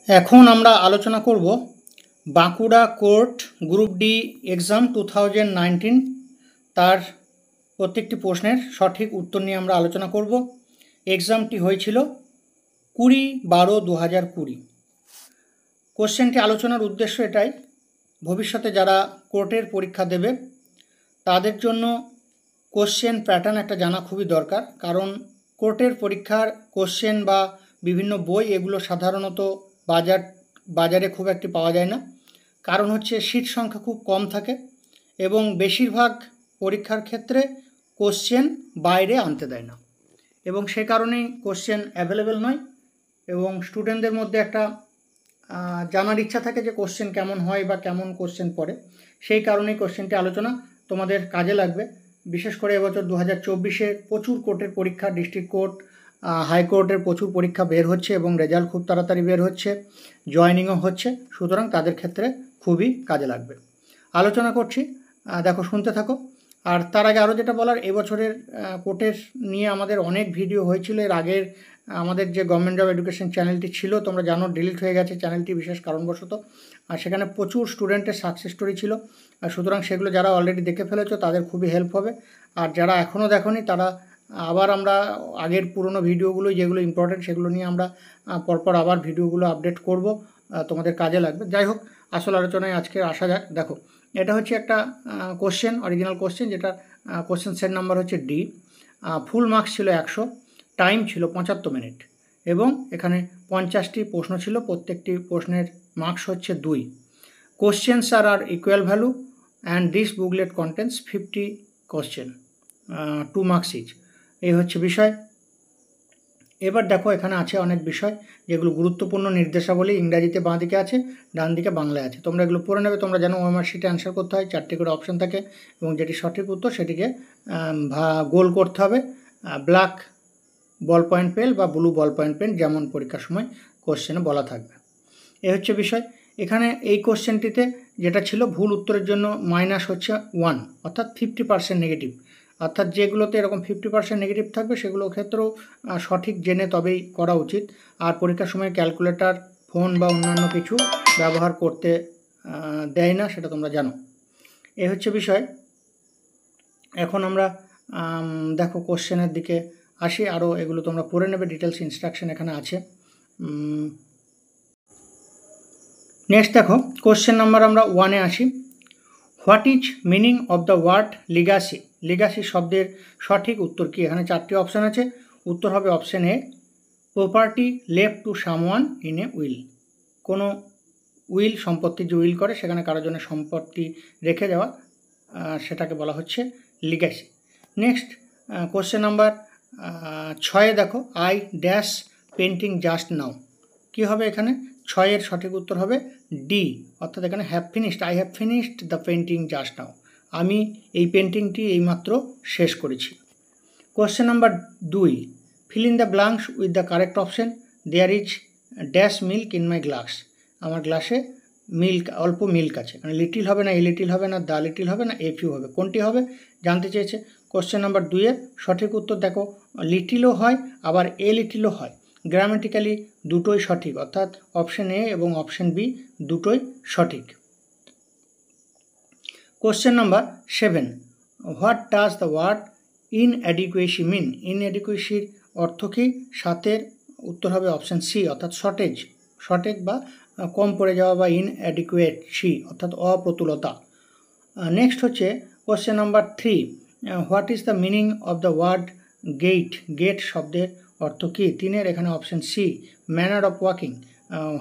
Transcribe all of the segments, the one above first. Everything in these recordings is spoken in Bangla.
এখন আমরা আলোচনা করব Bankura court group D exam 2019 তার প্রত্যেকটি প্রশ্নের সঠিক উত্তর নিয়ে আমরা আলোচনা করব। এক্সামটি হয়েছিল 20/12/2020। কোশ্চেনটি আলোচনার উদ্দেশ্য এটাই, ভবিষ্যতে যারা কোর্টের পরীক্ষা দেবে তাদের জন্য কোশ্চেন প্যাটার্ন একটা জানা খুবই দরকার। কারণ কোর্টের পরীক্ষার কোশ্চেন বা বিভিন্ন বই এগুলো সাধারণত বাজারে খুব একটি পাওয়া যায় না। কারণ হচ্ছে সিট সংখ্যা খুব কম থাকে এবং বেশিরভাগ পরীক্ষার ক্ষেত্রে কোশ্চেন বাইরে আনতে দেয় না, এবং সে কারণেই কোশ্চেন অ্যাভেলেবেল নয় এবং স্টুডেন্টদের মধ্যে একটা জানার ইচ্ছা থাকে যে কোশ্চেন কেমন হয় বা কেমন কোশ্চেন পড়ে। সেই কারণেই কোশ্চেনটি আলোচনা তোমাদের কাজে লাগবে। বিশেষ করে এবছর 2024-এ প্রচুর কোর্টের পরীক্ষা, ডিস্ট্রিক্ট কোর্ট, হাইকোর্টের প্রচুর পরীক্ষা বের হচ্ছে এবং রেজাল্ট খুব তাড়াতাড়ি বের হচ্ছে, জয়েনিংও হচ্ছে, সুতরাং তাদের ক্ষেত্রে খুবই কাজে লাগবে। আলোচনা করছি, দেখো, শুনতে থাকো। আর তার আগে আরও যেটা বলার, এবছরের কোর্টের নিয়ে আমাদের অনেক ভিডিও হয়েছিল। এর আগের আমাদের যে গভর্নমেন্ট জব এডুকেশন চ্যানেলটি ছিল, তোমরা জানো, ডিলিট হয়ে গেছে চ্যানেলটি বিশেষ কারণবশত। আর সেখানে প্রচুর স্টুডেন্টের সাকসেস স্টোরি ছিল, আর সুতরাং সেগুলো যারা অলরেডি দেখে ফেলেছো তাদের খুবই হেল্প হবে। আর যারা এখনও দেখোনি তারা আবার আমরা আগের পুরনো ভিডিওগুলো যেগুলো ইম্পর্টেন্ট সেগুলো নিয়ে আমরা পরপর আবার ভিডিওগুলো আপডেট করব, তোমাদের কাজে লাগবে। যাই হোক, আসল আলোচনায় আজকে আসা যাক। দেখো, এটা হচ্ছে একটা কোশ্চেন, অরিজিনাল কোশ্চেন, যেটা কোশ্চেন সেট নাম্বার হচ্ছে ডি। ফুল মার্কস ছিল 100, টাইম ছিল 75 মিনিট এবং এখানে 50টি প্রশ্ন ছিল। প্রত্যেকটি প্রশ্নের মার্কস হচ্ছে 2। Questions are equal value and this booklet contents 50 question, 2 marks each. এই হচ্ছে বিষয়। এবার দেখো, এখানে আছে অনেক বিষয় যেগুলো গুরুত্বপূর্ণ নির্দেশাবলী, ইংরাজিতে বাঁ দিকে আছে, ডান দিকে বাংলায় আছে। তোমরা এগুলো পড়ে নেবে। তোমরা জানো ওএমআর শিটে অ্যান্সার করতে হয়, 4টি করে অপশন থাকে এবং যেটি সঠিক উত্তর সেটিকে গোল করতে হবে ব্ল্যাক বল পয়েন্ট পেন বা ব্লু বল পয়েন্ট পেন, যেমন পরীক্ষার সময় কোশ্চেনে বলা থাকবে। এই হচ্ছে বিষয়। এখানে এই কোশ্চেনটিতে যেটা ছিল, ভুল উত্তরের জন্য মাইনাস হচ্ছে 1, অর্থাৎ 50% নেগেটিভ। অর্থাৎ যেগুলোতে এরকম 50% নেগেটিভ থাকবে সেগুলোর ক্ষেত্রেও সঠিক জেনে তবেই করা উচিত। আর পরীক্ষার সময় ক্যালকুলেটর, ফোন বা অন্যান্য কিছু ব্যবহার করতে দেয় না, সেটা তোমরা জানো। এ হচ্ছে বিষয়। এখন আমরা দেখো কোশ্চেনের দিকে আসি। আরও এগুলো তোমরা পড়ে নেবে, ডিটেলস ইনস্ট্রাকশন এখানে আছে। নেক্সট দেখো, কোশ্চেন নাম্বার আমরা 1-এ আসি। What is meaning of the word legacy? Legacy শব্দের সঠিক উত্তর কি? এখানে 4টি অপশান আছে। উত্তর হবে option A, property left to someone in a will. কোনো উইল, সম্পত্তি যে উইল করে সেখানে কারোর জন্য সম্পত্তি রেখে দেওয়া, সেটাকে বলা হচ্ছে লিগাসি। নেক্সট কোশ্চেন নাম্বার 6-এ দেখো, I dash painting just now. কী হবে এখানে? 6-এর সঠিক উত্তর হবে ডি, অর্থাৎ এখানে have finished, I have finished the painting just now. আমি এই পেন্টিংটি এইমাত্র শেষ করেছি। Question number 2, fill in the blanks with the correct option. There is dash milk in my glass. আমার গ্লাসে মিল্ক, অল্প মিল্ক আছে। মানে লিটিল হবে না, এ লিটিল হবে না, দ্য লিটিল হবে না, এ ফিউ হবে, কোনটি হবে জানতে চেয়েছে। কোশ্চেন নাম্বার 2-এর সঠিক উত্তর দেখো, লিটিলও হয় আবার এ লিটিলও হয়। গ্রামেটিক্যালি দুটোই সঠিক, অর্থাৎ অপশন এ এবং অপশন বি দুটোই সঠিক। Question number 7, what does the word inadequacy mean? ইনঅ্যাডিকুয়েসির অর্থ কী? 7-এর উত্তর হবে অপশন সি, অর্থাৎ শর্টেজ। শর্টেজ বা কম পড়ে যাওয়া বা ইনঅ্যাডিকুয়েসি, অর্থাৎ অপ্রতুলতা। নেক্সট হচ্ছে question number 3, what is the meaning of the word gait? Gait শব্দের অর্থ কী? 3-এর এখানে option C, manner of walking,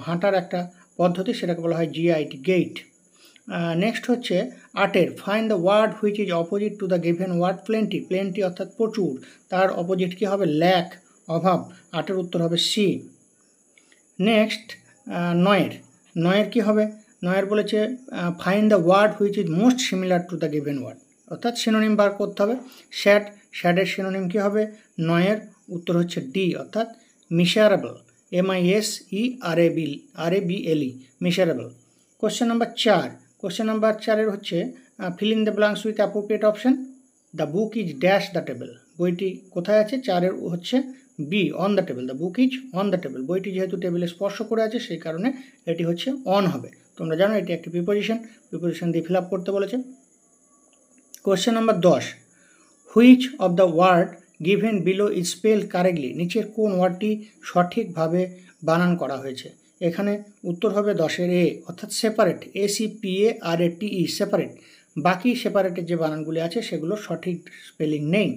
হাঁটার একটা পদ্ধতি, সেটাকে বলা হয় জিআইটি, গেট। নেক্সট হচ্ছে 8-এর, find the word which is opposite to the given word plenty. Plenty অর্থাৎ প্রচুর, তার অপোজিট কী হবে? ল্যাক, অভাব। 8-এর উত্তর হবে সি। নেক্সট 9-এর কী হবে? 9-এর বলেছে find the word which is most similar to the given word, অর্থাৎ সিনোনিম বার করতে হবে। শ্যাড, শ্যাডের সিনোনিম কী হবে? 9-এর উত্তর হচ্ছে ডি, অর্থাৎ miserable, MISERABLE, miserable. Question number 4, question number 4-এর হচ্ছে fill in the blanks with appropriate option. The book is dash the table. বইটি কোথায় আছে? 4-এর হচ্ছে B on the table, the book is on the table, বইটি যেহেতু টেবিলে স্পর্শ করে আছে সেই কারণে এটি হচ্ছে অন হবে। তোমরা জানো এটি একটি প্রিপোজিশন দিয়ে ফিল আপ করতে বলেছে। Question number 10, which of the word given below is spell correctly, নিচের কোন ওয়ার্ডটি সঠিকভাবে বানান করা হয়েছে? এখানে উত্তর হবে 10-এর এ, অর্থাৎ সেপারেট, SEPARATE, সেপারেট। বাকি সেপারেটের যে বানানগুলি আছে সেগুলো সঠিক স্পেলিং নেই।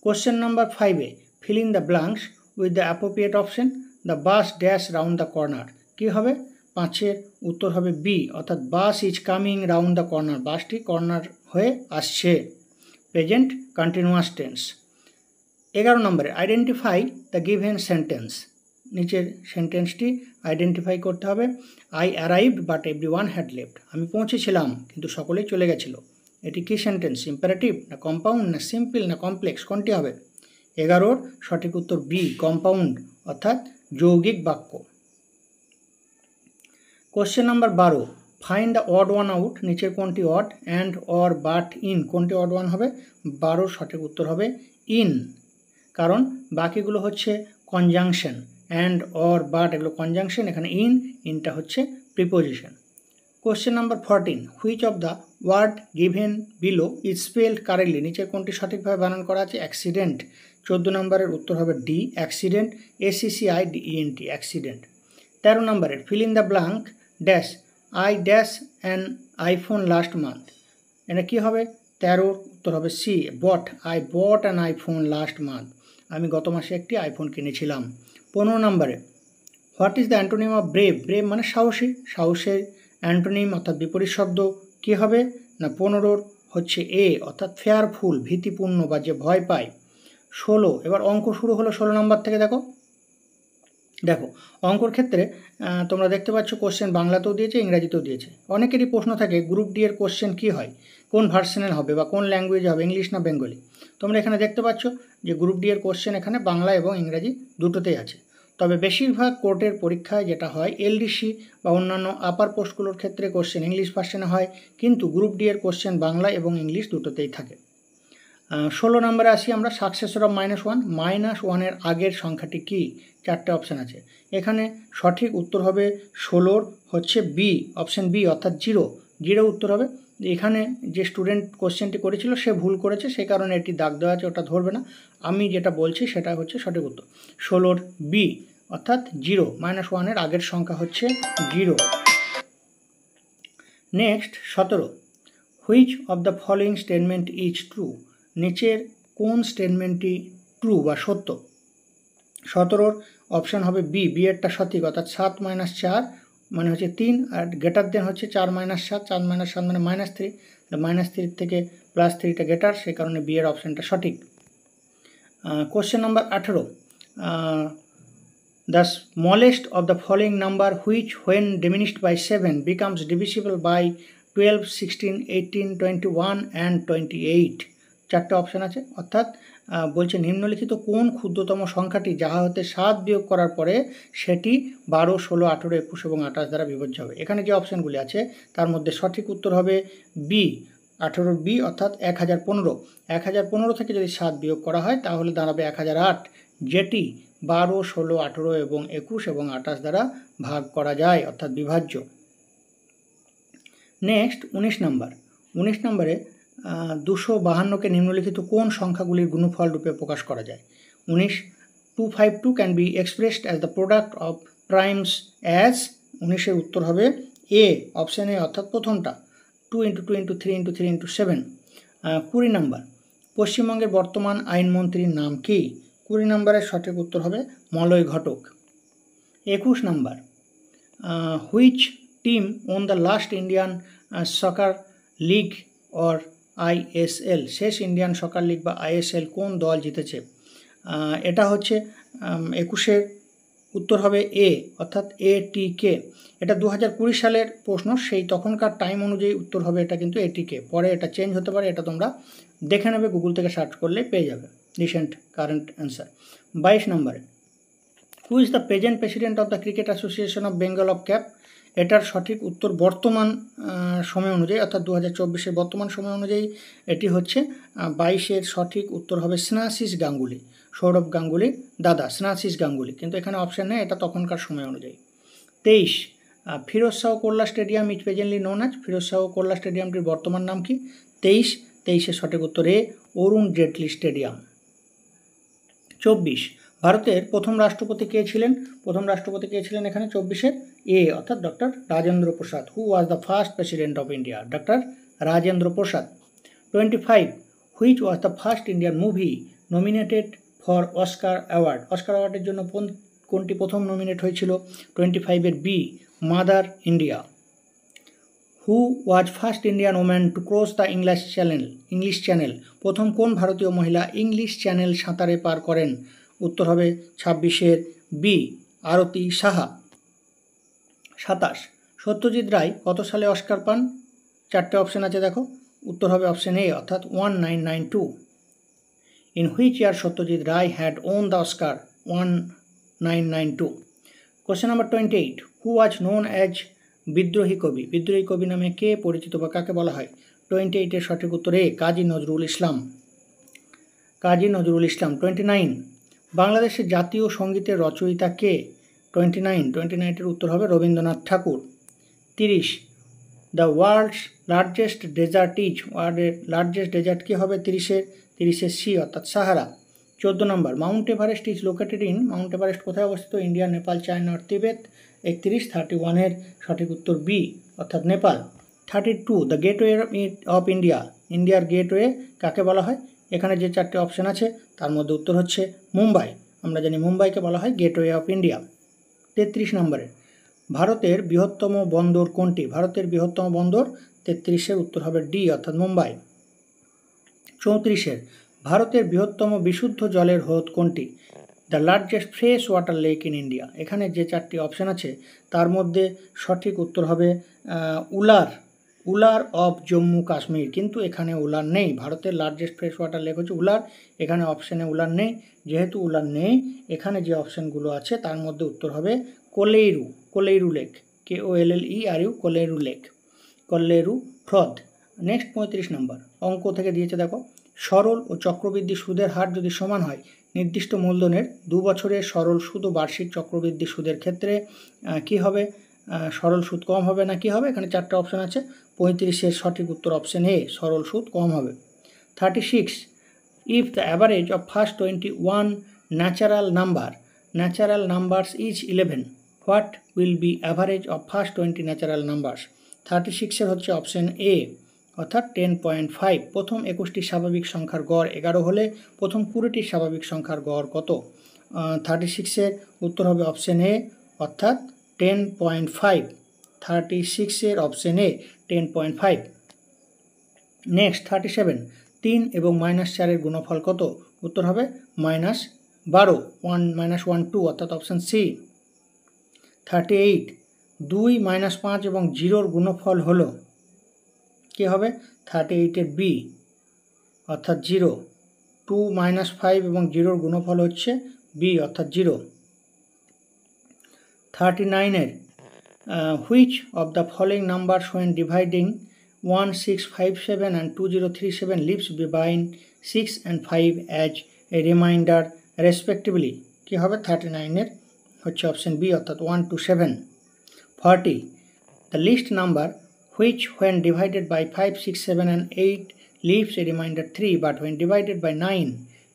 কোশ্চেন নাম্বার 5-এ fill in the blanks with the appropriate option, the bus dash round the corner. কী হবে? 5-এর উত্তর হবে বি, অর্থাৎ bus is coming round the corner, বাসটি কর্নার হয়ে আসছে, প্রেজেন্ট কন্টিনিউয়াস টেন্স। 11 নম্বরে আইডেন্টিফাই দ্য গিভেন সেন্টেন্স, নিচের সেন্টেন্সটি আইডেন্টিফাই করতে হবে। I arrived but everyone had left, আমি পৌঁছেছিলাম কিন্তু সকলেই চলে গেছিল। এটি কি সেন্টেন্স? ইম্পারেটিভ না কম্পাউন্ড না সিম্পল না কমপ্লেক্স, কোনটি হবে? 11-র সঠিক উত্তর বি, কম্পাউন্ড, অর্থাৎ যৌগিক বাক্য। Question number 12, find the odd one out, নিচের কোনটি অড? অ্যান্ড, অর, বাট, ইন, কোনটি অড ওয়ান হবে? 12-র সঠিক উত্তর হবে ইন, কারণ বাকিগুলো হচ্ছে কনজাংশন, অ্যান্ড, অর, বাট এগুলো কনজাংশন, এখানে ইনটা হচ্ছে preposition. Question number 14, which of the word given below is spelled correctly, নিচের কোনটি সঠিকভাবে বানান করা আছে? অ্যাক্সিডেন্ট। 14 নম্বরের উত্তর হবে ডি, অ্যাক্সিডেন্ট, ACCIDENT, অ্যাক্সিডেন্ট। 13 নম্বরের fill in the blank dash I dash an iPhone last month, এটা কী হবে? 13-র উত্তর হবে C, but, I but an iPhone last month, আমি গত মাসে একটি আইফোন কিনেছিলাম। 15 নম্বরে what is the antonym of brave, brave মানে সাহসী, সাহসের অ্যান্টোনিম অর্থাৎ বিপরীত শব্দ কী হবে? না 15-র হচ্ছে এ, অর্থাৎ ফেয়ারফুল, ভীতিপূর্ণ বা যে ভয় পায়। 16, এবার অঙ্ক শুরু হলো 16 নম্বর থেকে। দেখো অঙ্কর ক্ষেত্রে তোমরা দেখতে পাচ্ছ কোশ্চেন বাংলাতেও দিয়েছে, ইংরাজিতেও দিয়েছে। অনেকেরই প্রশ্ন থাকে গ্রুপ ডি এর কোশ্চেন কী হয়, কোন ভার্সনের হবে বা কোন ল্যাঙ্গুয়েজে হবে, ইংলিশ না বেঙ্গলি? তোমরা এখানে দেখতে পাচ্ছ যে গ্রুপ ডি এর কোশ্চেন এখানে বাংলা এবং ইংরাজি দুটোতেই আছে। তবে বেশিরভাগ কোর্টের পরীক্ষায় যেটা হয় LDC বা অন্যান্য আপার পোস্টগুলোর ক্ষেত্রে কোশ্চেন ইংলিশ ভার্সনে হয়, কিন্তু গ্রুপ ডি এর কোশ্চেন বাংলা এবং ইংলিশ দুটোতেই থাকে। 16 নম্বরে আসি আমরা, সাকসেসর অফ -1, -1-এর আগের সংখ্যাটি কি? 4টে অপশান আছে, এখানে সঠিক উত্তর হবে 16-র হচ্ছে বি, অপশান বি, অর্থাৎ 0 উত্তর হবে। এখানে যে স্টুডেন্ট কোশ্চেনটি করেছিল সে ভুল করেছে, সেই কারণে এটি দাগ দেওয়া আছে, ওটা ধরবে না। আমি যেটা বলছি সেটা হচ্ছে সঠিক উত্তর, 16-র বি, অর্থাৎ 0, -1-এর আগের সংখ্যা হচ্ছে 0। Next 17, which of the following statement is true, নিচের কোন স্টেটমেন্টটি ট্রু বা সত্য? 17-র অপশান হবে বি, বিয়েরটা সঠিক, অর্থাৎ 7 - 4 মানে হচ্ছে 3, আর গ্রেটার দেন হচ্ছে 4 - 7, 4 - 7 মানে -3, -3 থেকে +3টা গ্রেটার, সেই কারণে বিয়ের অপশানটা সঠিক। Question number 18, the smallest of the following number which when diminished by 7 becomes divisible by 12, 16, 18, 21 and 28। 4টে অপশান আছে, অর্থাৎ বলছে নিম্নলিখিত কোন ক্ষুদ্রতম সংখ্যাটি যাহা হতে 7 বিয়োগ করার পরে সেটি 12, 16, 18, 21 এবং 28 দ্বারা বিভাজ্য হবে। এখানে যে অপশানগুলি আছে তার মধ্যে সঠিক উত্তর হবে বি, 18-র বি, অর্থাৎ 1015। 1015 থেকে যদি 7 বিয়োগ করা হয় তাহলে দাঁড়াবে 1008, যেটি 12, 16, 18 এবং 21 এবং 28 দ্বারা ভাগ করা যায়, অর্থাৎ বিভাজ্য। নেক্সট 19 নাম্বার, 19 নম্বরে 252-কে নিম্নলিখিত কোন সংখ্যাগুলির গুণফল রূপে প্রকাশ করা যায়? 19, 252 can be expressed as the product of primes as, 19-এর উত্তর হবে এ, অপশান এ, অর্থাৎ প্রথমটা, 2 × 2 × 3 × 3 × 7। 20 নাম্বার, পশ্চিমবঙ্গের বর্তমান আইনমন্ত্রীর নাম কি? 20 নম্বরের সঠিক উত্তর হবে Malay Ghatak. 21 number, which team won the last Indian soccer league or ISL, শেষ ইন্ডিয়ান সকার লিগ বা ISL কোন দল জিতেছে? এটা হচ্ছে 21-এর উত্তর হবে এ, অর্থাৎ ATK। এটা 2020 সালের প্রশ্ন, সেই তখনকার টাইম অনুযায়ী উত্তর হবে এটা কিন্তু ATK, পরে এটা চেঞ্জ হতে পারে, এটা তোমরা দেখে নেবে, গুগল থেকে সার্চ করলে পেয়ে যাবে রিসেন্ট কারেন্ট অ্যান্সার। 22 নম্বরে, who is the present president of the cricket association of Bengal of cap, এটার সঠিক উত্তর বর্তমান সময় অনুযায়ী, অর্থাৎ 2024-এর বর্তমান সময় অনুযায়ী এটি হচ্ছে 22-এর সঠিক উত্তর হবে স্নেহাশিস গাঙ্গুলি। সৌরভ গাঙ্গুলির দাদা স্নেহাশিস গাঙ্গুলি, কিন্তু এখানে অপশান নেই, এটা তখনকার সময় অনুযায়ী। 23 Feroz Shah Kotla stadium is presently known as, Feroz Shah Kotla স্টেডিয়ামটির বর্তমান নাম কি? 23 সঠিক উত্তর এ, অরুণ জেটলি স্টেডিয়াম। 24 ভারতের প্রথম রাষ্ট্রপতি কে ছিলেন? প্রথম রাষ্ট্রপতি কে ছিলেন এখানে 24-এর? এ অর্থাৎ doctor Rajendra Prasad. Who was the first president of India? Doctor Rajendra Prasad. 25 which was the first Indian movie nominated for Oscar award? Oscar অ্যাওয়ার্ডের জন্য কোনটি প্রথম নমিনেট হয়েছিল? 25-এর B, mother India. Who was first Indian woman to cross the English channel? প্রথম কোন ভারতীয় মহিলা ইংলিশ চ্যানেল সাঁতারে পার করেন? উত্তর হবে 26-এর বি, আরতি সাহা। 27 সত্যজিৎ রায় কত সালে অস্কার পান? 4টে অপশন আছে দেখো, উত্তর হবে অপশন এ অর্থাৎ 1992। In which year Satyajit Ray had won the Oscar? 1992। Question number 28 who was known as Bidrohi Kobi? বিদ্রোহী কবি নামে কে পরিচিত বা কাকে বলা হয়? 28-এর সঠিক উত্তর এ, কাজী নজরুল ইসলাম। কাজী নজরুল ইসলাম। 29 বাংলাদেশের জাতীয় সঙ্গীতের রচয়িতা কে? 29-এর উত্তর হবে Rabindranath Thakur. 30 the world's largest desert is? ওয়ার্ল্ডের লার্জেস্ট ডেজার্ট কি হবে 30-এর সি অর্থাৎ Sahara. 14 number Mount Everest is located in? Mount Everest কোথায় অবস্থিত? ইন্ডিয়া, নেপাল, চায়না আর তিবেত। 31-এর সঠিক উত্তর বি অর্থাৎ Nepal. 32 the gateway of India? ইন্ডিয়ার গেটওয়ে কাকে বলা হয়? এখানে যে 4টে অপশান আছে তার মধ্যে উত্তর হচ্ছে মুম্বাই। আমরা জানি মুম্বাইকে বলা হয় গেটওয়ে অফ ইন্ডিয়া। 33 নম্বরে ভারতের বৃহত্তম বন্দর কোনটি? ভারতের বৃহত্তম বন্দর 33-এর উত্তর হবে ডি অর্থাৎ মুম্বাই। 34 ভারতের বৃহত্তম বিশুদ্ধ জলের হ্রদ কোনটি? The largest fresh water lake in India. এখানে যে 4টি অপশান আছে তার মধ্যে সঠিক উত্তর হবে উলার অফ জম্মু কাশ্মীর, কিন্তু এখানে উলার নেই। ভারতের লার্জেস্ট ফ্রেশ ওয়াটার লেক হচ্ছে উলার, এখানে অপশানে উলার নেই। যেহেতু উলার নেই, এখানে যে অপশানগুলো আছে তার মধ্যে উত্তর হবে কোলেরু লেক, KOLLERU, কোলেরু হ্রদ। নেক্সট 35 নম্বর অঙ্ক থেকে দিয়েছে দেখো, সরল ও চক্রবৃদ্ধি সুদের হার যদি সমান হয় নির্দিষ্ট মূলধনের 2 বছরের সরল সুদ ও বার্ষিক চক্রবৃদ্ধি সুদের ক্ষেত্রে কি হবে? সরল সুদ কম হবে না কি হবে? এখানে 4টে অপশন আছে। 35-এর সঠিক উত্তর অপশন এ, সরল সুদ কম হবে। 36 if the average of first 21 natural numbers is 11, what will be average of first 20 natural numbers? 36-এর হচ্ছে অপশন এ অর্থাৎ 10.5। প্রথম 21টি স্বাভাবিক সংখ্যার গড় 11 হলে প্রথম 20টি স্বাভাবিক সংখ্যার গড় কত? 36-এর উত্তর হবে অপশন এ অর্থাৎ 10.5। 36-এর অপশন এ 10.5। নেক্সট 37 3 এবং -4-এর গুণফল কত? উত্তর হবে -12, 1 2 অর্থাৎ অপশন সি। 38 2 -5 এবং 0-র গুণফল হলো কি হবে? 38-এর বি অর্থাৎ 0। 2 -5 এবং 0-র গুণফল হচ্ছে বি অর্থাৎ 0। 39-এর which of the following numbers when dividing 1657 and 2037 leaves between 6 and 5 as a remainder respectively? কি হবে? 39-এর হচ্ছে অপশন বি অর্থাৎ 1 to 7। 40 the list number which when divided by 5, 6, 7 and 8 leaves a remainder 3 but when divided by 9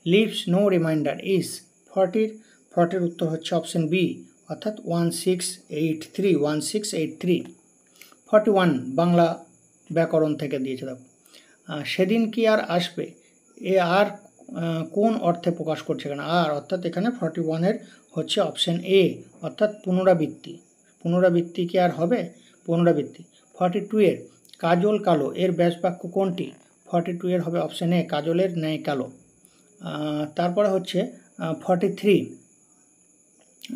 leaves no remainder is? 40-এর উত্তর হচ্ছে অপশন বি অর্থাৎ 1683। 41 বাংলা ব্যাকরণ থেকে দিয়েছে দেখো, সেদিন কি আর আসবে, এ আর কোন অর্থে প্রকাশ করছে এখানে? আর অর্থাৎ এখানে 41-এর হচ্ছে অপশন এ অর্থাৎ পুনরাবৃত্তি কি আর হবে? পুনরাবৃত্তি। 42-এর কাজল কালো এর ব্যাসবাক্য কোনটি? 42-এর হবে অপশন এ কাজলের ন্যায় কালো। তারপরে হচ্ছে 43,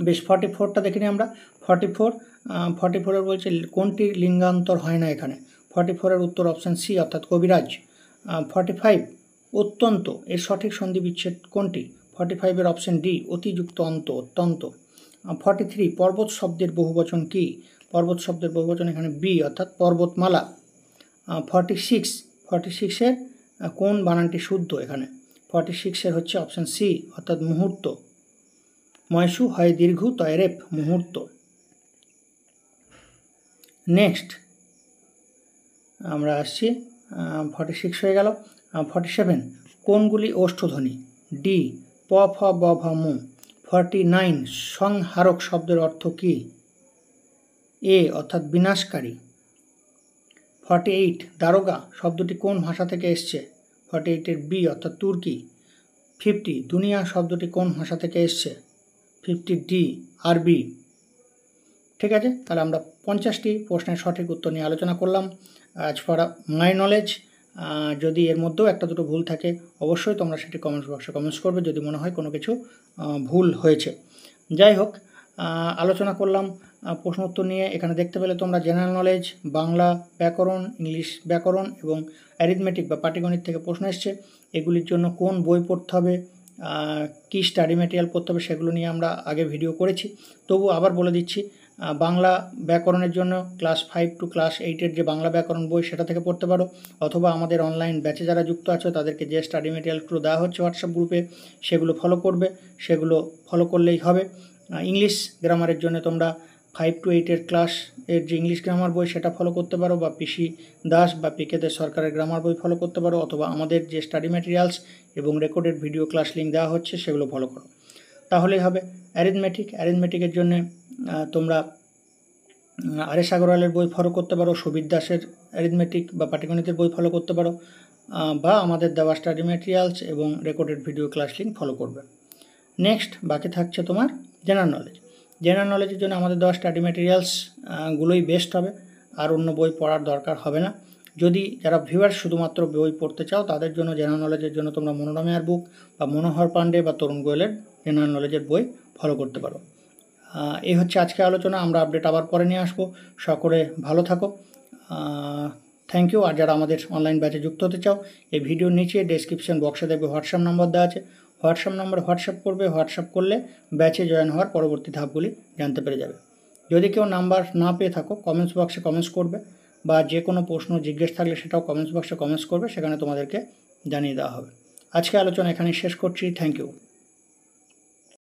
বেশ 44টা দেখিনি আমরা। 44-এর বলছে কোনটির লিঙ্গান্তর হয় না এখানে? 44-এর উত্তর অপশন সি অর্থাৎ কবিরাজ। 45 অত্যন্ত এর সঠিক সন্ধি বিচ্ছেদ কোনটি? 45-এর অপশন ডি অতিযুক্ত অত্যন্ত। 43 পর্বত শব্দের বহুবচন কি? পর্বত শব্দের বহুবচন এখানে বি অর্থাৎ পর্বতমালা। 46-এর কোন বানানটি শুদ্ধ এখানে? 46 হচ্ছে অপশান সি অর্থাৎ মুহূর্ত। ময়সু হয় দীর্ঘ তয়রেপ মুহূর্ত। নেক্সট আমরা আসছি 46 হয়ে গেল। 47 কোনগুলি ওষ্ঠধ্বনি? ডি প ফ ব ভ মু। 49 সংহারক শব্দের অর্থ কী? এ অর্থাৎ বিনাশকারী। 48 দারোগা শব্দটি কোন ভাষা থেকে এসছে? 48 বি অর্থাৎ তুর্কি। 50 দুনিয়া শব্দটি কোন ভাষা থেকে এসছে? 50 ডি আরবি। ঠিক আছে, তাহলে আমরা 50টি প্রশ্নের সঠিক উত্তর নিয়ে আলোচনা করলাম অ্যাজ ফর মাই নলেজ। যদি এর মধ্যেও একটা দুটো ভুল থাকে অবশ্যই তোমরা সেটি কমেন্টস বক্সে কমেন্টস করবে যদি মনে হয় কোনো কিছু ভুল হয়েছে। যাই হোক, আলোচনা করলাম প্রশ্ন উত্তর নিয়ে। এখানে দেখতে পেলে তোমরা জেনারেল নলেজ, বাংলা ব্যাকরণ, ইংলিশ ব্যাকরণ এবং অ্যারিথমেটিক বা পাটিগণিত থেকে প্রশ্ন এসছে। এগুলির জন্য কোন বই পড়তে হবে, কী স্টাডি ম্যাটেরিয়াল পড়তে হবে সেগুলো নিয়ে আমরা আগে ভিডিও করেছি। তবু আবার বলে দিচ্ছি, বাংলা ব্যাকরণের জন্য ক্লাস 5 টু ক্লাস 8-এর যে বাংলা ব্যাকরণ বই সেটা থেকে পড়তে পারো, অথবা আমাদের অনলাইন ব্যাচে যারা যুক্ত আছে তাদেরকে যে স্টাডি ম্যাটেরিয়ালগুলো দেওয়া হচ্ছে হোয়াটসঅ্যাপ গ্রুপে সেগুলো ফলো করবে, সেগুলো ফলো করলেই হবে। ইংলিশ গ্রামারের জন্য তোমরা 5 টু 8-এর ক্লাস এর যে ইংলিশ গ্রামার বই সেটা ফলো করতে পারো, বা পিসি দাস বা পিকে দে সরকারের গ্রামার বই ফলো করতে পারো, অথবা আমাদের যে স্টাডি ম্যাটেরিয়ালস এবং রেকর্ডেড ভিডিও ক্লাস লিঙ্ক দেওয়া হচ্ছে সেগুলো ফলো করো, তাহলেই হবে। অ্যারিথমেটিকের জন্য তোমরা আরএস আগরওয়ালের বই ফলো করতে পারো, সুবির দাসের অ্যারিথমেটিক বা পাটিগণিতের বই ফলো করতে পারো, বা আমাদের দেওয়া স্টাডি ম্যাটেরিয়ালস এবং recorded video class link follow করবে। নেক্সট বাকি থাকছে তোমার জেনারেল নলেজ। জেনারেল নলেজের জন্য আমাদের দেওয়া স্টাডি ম্যাটেরিয়ালসগুলোই বেস্ট হবে, আর অন্য বই পড়ার দরকার হবে না। যদি যারা ভিউয়ার্স শুধুমাত্র বই পড়তে চাও তাদের জন্য জেনারেল নলেজের জন্য তোমরা মনোরমেয়ার বুক বা মনোহর পাণ্ডে বা তরুণ গোয়েলের জেনারেল নলেজের বই ফলো করতে পারো। এই হচ্ছে আজকে আলোচনা। আমরা আপডেট আবার পরে নিয়ে আসবো। সকলে ভালো থাকো। Thank you. আর যারা আমাদের অনলাইন ব্যাচে যুক্ত হতে চাও, এই ভিডিওর নিচে ডেসক্রিপশন বক্সে দেখবে হোয়াটসঅ্যাপ নাম্বার দেওয়া আছে। হোয়াটসঅ্যাপ নাম্বারে হোয়াটসঅ্যাপ করবে। হোয়াটসঅ্যাপ করলে ব্যাচে জয়েন হওয়ার পরবর্তী ধাপগুলি জানতে পেরে যাবে। যদি কেউ নাম্বার না পেয়ে থাকো কমেন্টস বক্সে কমেন্টস করবে, বা যে কোনো প্রশ্ন জিজ্ঞেস থাকলে সেটাও কমেন্টস বক্সে কমেন্টস করবে, সেখানে তোমাদেরকে জানিয়ে দেওয়া হবে। আজকে আলোচনা এখানেই শেষ করছি। Thank you.